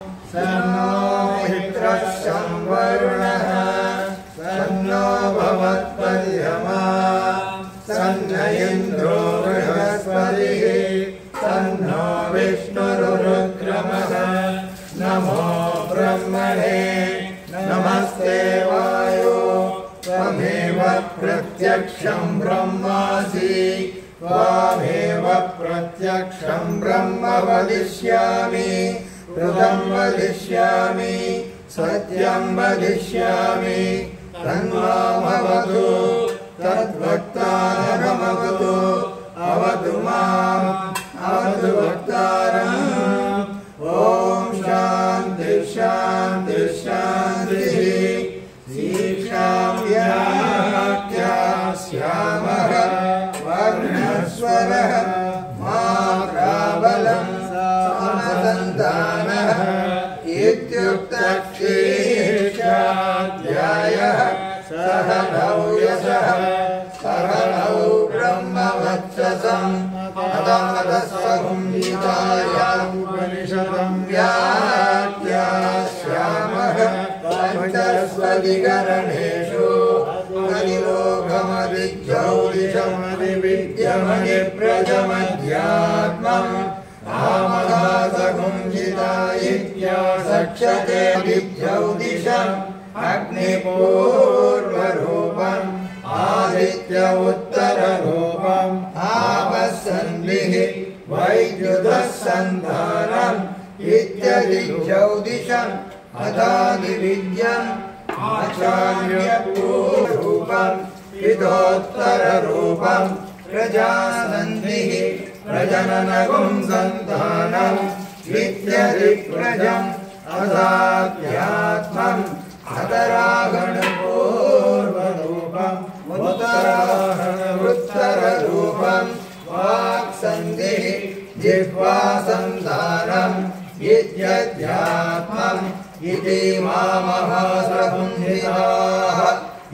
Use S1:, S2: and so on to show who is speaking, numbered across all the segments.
S1: सन्नो मित्रः संवरुणः सन्नो भवत्पर्यमा सन्न इन्द्रो बृहस्पतिः सन्नो विष्णुरुक्रमः नमो ब्रह्मणे नमस्ते वायो त्वमेव प्रत्यक्षं ब्रह्मासि त्वामेव प्रत्यक्षं ब्रह्म वदिष्यामि ऋतं वदिष्यामि सत्यं वदिष्यामि तन्मामवतु तद्वक्तारमवतु अवतु माम् अवतु वक्तारम् ॐ शान्ति शान्ति शान्तिः दीक्षां व्याख्यास्यामः वर्णस्वरः मात्राबलं समसन्तानः इत्युक्तक्षीशाध्यायः सहनौ यशः सहनौ ब्रह्मवत्ससं उपनिषदं व्याख्यास्यामः पञ्चस्वधिकरणेषु अधिलोकमधिज्योतिषमधिविद्यमधिप्रजमध्यात्मम् आमहासकुञ्जिता इत्यासक्षते विद्यौदिशम् अग्निपूर्वरूपम् आदित्य उत्तररूपम् आपस्सन्धिः वैद्युतः सन्धानम् इत्यदिज्यौदिशम् अथादिविद्यम् आचार्यपूर्वरूपम् पितोत्तररूपम् प्रजासन्धिः प्रजननगुं सन्तानम् इत्यदिप्रजम् अथाध्यात्मम् अतरागणपूर्वरूपम् उत्तररूपम् वाक्सन्धिः जिह्वासन्धानम् इत्यध्यात्मम् इति मामहासकुण्ठिताः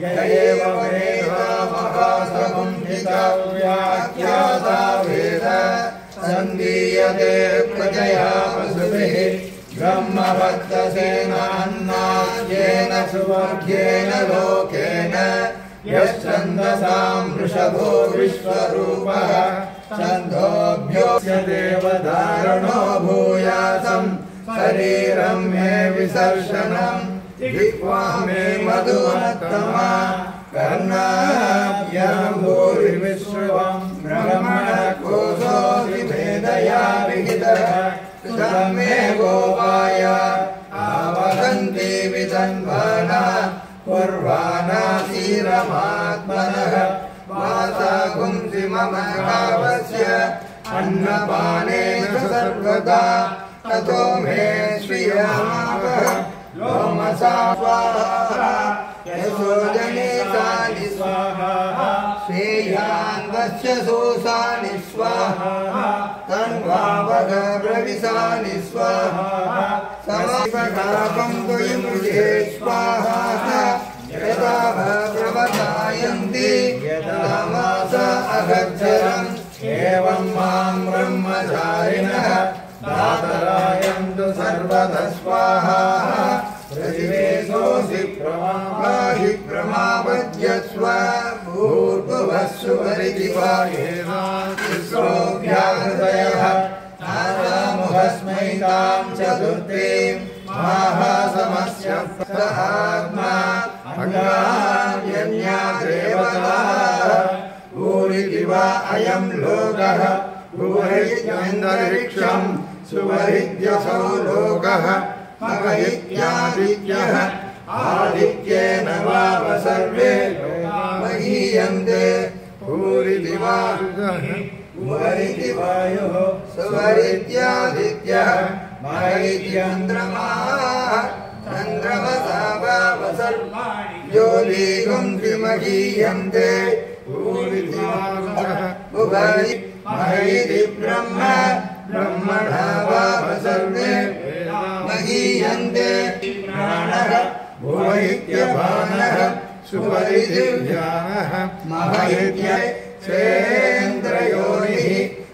S1: य एव वेदा महासकुण्ठिता व्याख्याता वेद सन्दीयते प्रजया वसुभिः ब्रह्मवर्चसेन अन्नाद्येन सुवर्ग्येन लोकेन यश्छन्दसां वृषभो विश्वरूपः छन्दोभ्योऽस्य देवधारणो भूयासं शरीरं मे विसर्जनम् जिह्वा मे मधुमत्तमा कर्णाभ्यां भूरिविश्रुवं ब्रह्मणः कोशोऽसि भेदया विहितः कृतं मे गोपाय आवहन्ति वितन्वाना कुर्वाणासीरमात्मनः वासा गुंसि मम कावस्य अन्नपानेषु सर्वदा ततो मे श्रियमावः लोमसा स्वाहा यशोजनेतानि स्वाहा श्रेयान्वस्य सोसानि स्वाहा तन्वावग प्रविशानि स्वाहा समपकापं त्वयि मृधे स्वाहा यदा प्रवतायन्ति तमास अगच्छरम् एवं मां ब्रह्मचारिणः दातरायन्तु सर्वतः स्वाहा प्रतिवेशोऽसि प्रमाहि प्रमापद्यस्व भूर्भुवस्सु परिदिवायेनातिस्रोऽभ्याहृदयः आसामुहस्मै तां चतुर्थीं माहासमस्य प्रहात्मा अङ्गान्यन्या देवता भूरिति वा अयं लोकः भुवैत्यन्तरिक्षं सुवैद्यसौ लोकः मगैत्यादित्यः आदित्येन वाव सर्वे महीयन्ते भूरिति वा भुवैति वायुः सुवैत्यादित्यः मगैत्यन्द्रमाः चन्द्रमसा वाव सर्वाणि ज्योतिगुंसि महीयन्ते भूरिति वा महीति ब्रह्म ब्रह्मणा वाव सर्वे महीयन्ते प्राणः भुवैत्यपानः सुपरिदिव्यानः महैत्य सेन्द्रयोनिः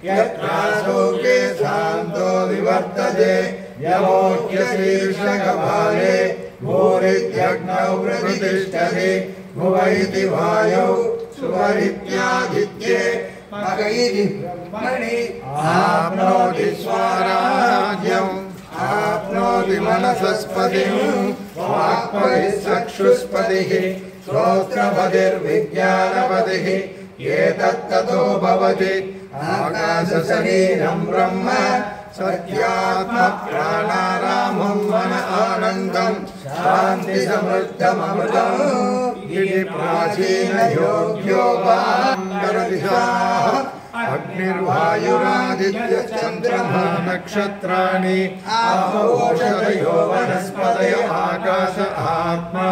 S1: यत्रासौके शान्तो विवर्तते व्यवोक्यशीर्षकपाले भूरित्यग्नौ प्रतिष्ठति भुव इति वायौ सुवरित्यादित्ये मग इति ब्रह्मणि आप्नोति स्वराज्यम् आप्नोति मनसस्पतिं वाक्पतिश्चक्षुष्पतिः श्रोत्रपतिर्विज्ञानपतिः एतत्ततो भवति आकाशशरीरं ब्रह्म सत्यात्मप्राणारामं मन आनन्दं शान्तिसमृद्धममृतम् इति प्राचीनयोग्योपाकरदिशाः अग्निर्वायुरादित्यश्चन्द्रमा नक्षत्राणि आपोषधयो वनस्पतयो आकाश आत्मा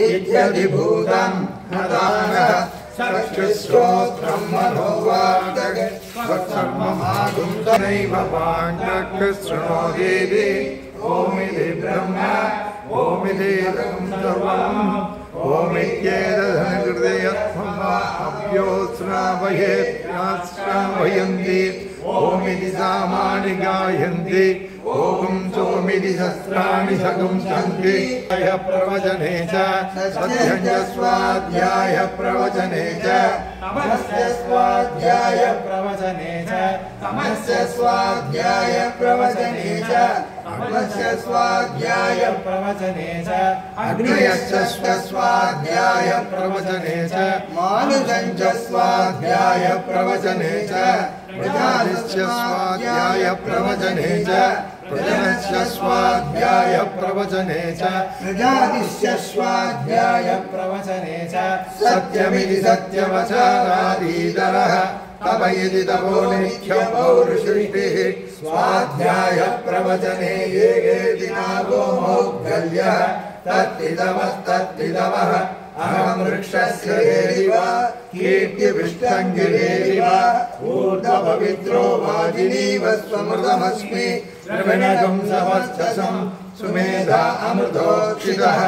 S1: इत्यधिभूतं हतानः चक्षुश्रोत्रं मनोवाक्यर्ममागुन्तनैव वाङ्क्यशृणोतीति ओमिति ब्रह्म ओमिदेदं सर्वम् ओमित्येतदनुहृदयत्वमभ्योत्स्रावयेत्याश्रावयन्ति ओमिति सामानि गायन्ति ओम सोमिति सहस्राणि सगुंसन्ति प्रवचने च सत्यं स्वाध्याय प्रवचने च तमस्य स्वाध्याय प्रवचने च तमस्य स्वाध्याय प्रवचने च तमस्य स्वाध्याय प्रवचने च अग्नयस्य स्वाध्याय प्रवचने च मानुषञ्च स्वाध्याय प्रवचने च प्रजास्य स्वाध्याय प्रवचने च प्रजनस्य स्वाध्याय प्रवचने च प्रजातिस्य स्वाध्याय प्रवचने च सत्यमिति सत्यवचारादीतरः तप इति तपो निख्यं पौरुषेः स्वाध्याय प्रवचने येगेति नागो मौद्गल्यः तत्तितवस्तत्तितवः अहं वृक्षस्य देव कीर्तिविष्टङ्गिरेव ऊर्ध्वपवित्रो वाजिनीव स्वमृतमस्मि द्रविणगं सवस्तसं सुमेधा अमृतोक्षितः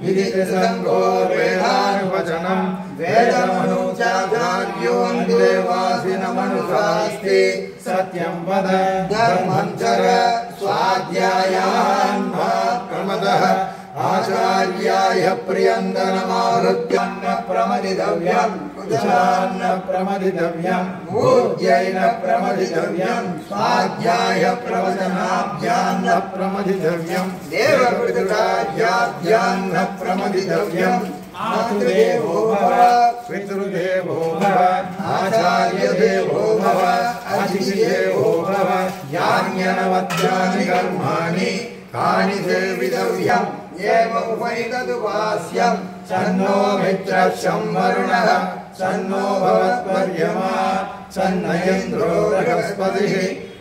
S1: इति त्रिसङ्गो वेदानुवचनं वेदमनुचाचार्योऽन्देवासिनमनुषास्ति सत्यं वद धर्मं चर स्वाध्यायान् मा प्रमदः आचार्याय प्रियन्दनमारुत्यन्न प्रमदितव्यं कुशान्न प्रमदितव्यं मूर्ध्यैन प्रमदितव्यं स्वाध्याय प्रवचनाभ्यान्न प्रमदितव्यं देवपितृकार्याभ्यान्न प्रमदितव्यं मातृदेवो भव पितृदेवो भव आचार्यदेवो भव अतिथिदेवो भव यान्यनवद्यानि कर्माणि कानि सेवितव्यम् एवमुपैतदुपास्यं सन्नो मित्रशं वरुणः सन्नो भवत्पर्यमा सन्न इन्द्रो बृहस्पतिः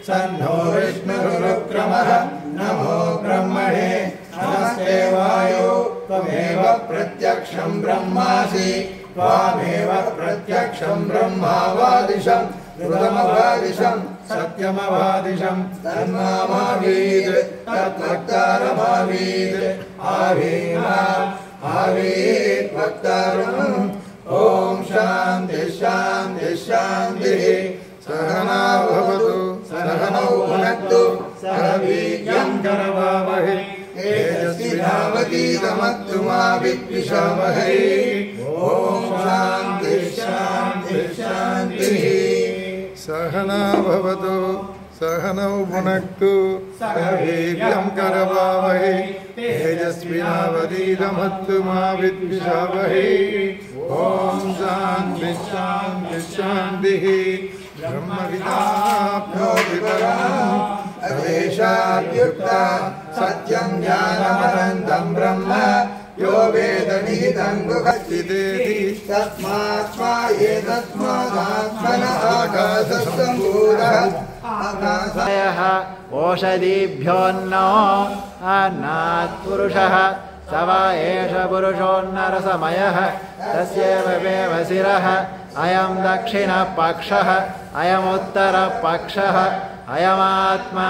S1: सन्नो विष्णुरुक्रमः नमो ब्रह्मणे नमस्ते वायो त्वमेव प्रत्यक्षं ब्रह्मासि त्वामेव प्रत्यक्षं ब्रह्मावादिशं ऋतमवादिशं सत्यमवादिशं तन्मामावीत् तद्वक्तारमावीत् आवीत् वक्तारम् ॐ शान्ति शान्ति शान्तिः सहना भवतु सहनौ भुनक्तु सह वीर्यं करवावहै तेजस्विनावतीतमस्तु मा विद्विषावहै ॐ शान्ति शान्ति शान्तिः सहना भवतु सहनौ भुनक्तु सह वीर्यं करवावहै तेजस्विनावतीतमस्तु मा विद्विषावहै ॐ शान्ति शान्ति शान्तिः ब्रह्मविदाप्नोति परम् तदेशाद्युक्ता सत्यं ज्ञानमनन्तं ब्रह्म यो वेद निहितं गुहस्थितेति तस्मात्मा एतस्मादात्मन आकाशसम्भूतः आकाशयः ओषधीभ्योऽन्नो अन्नात् पुरुषः स वा एष पुरुषोन्नरसमयः तस्यैव शिरः अयं दक्षिणपक्षः अयमुत्तरपक्षः अयमात्मा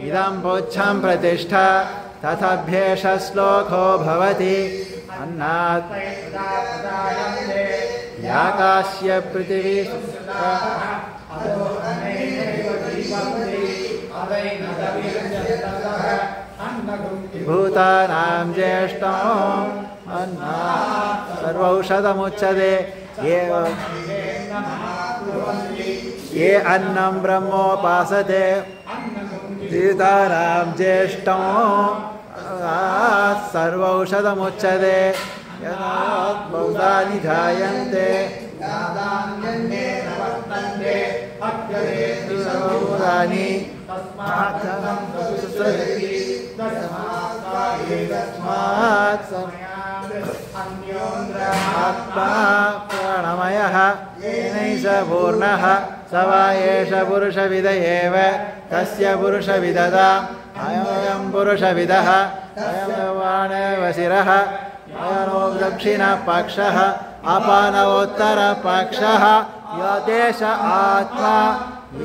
S1: इदं पुच्छं प्रतिष्ठा तथाभ्येष श्लोको भवति अन्नात् याकास्य पृथिवी भूतानां ज्येष्ठो सर्वौषधमुच्यते ये अन्नं ब्रह्मोपासते भूतानां ज्येष्ठो सर्वौषधमुच्यते बहुधानि जायन्ते सर्वभूतानि आत्मा प्राणमयः येनैष पूर्णः स वा एष पुरुषविद एव तस्य पुरुषविदता अयं पुरुषविदः अयमेवानेव शिरः अयनो दक्षिणपक्षः अपानवोत्तरपक्षः यदेश आत्मा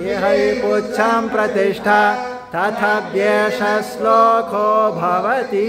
S1: येह पुच्छं प्रतिष्ठा तथाप्येष श्लोको भवति।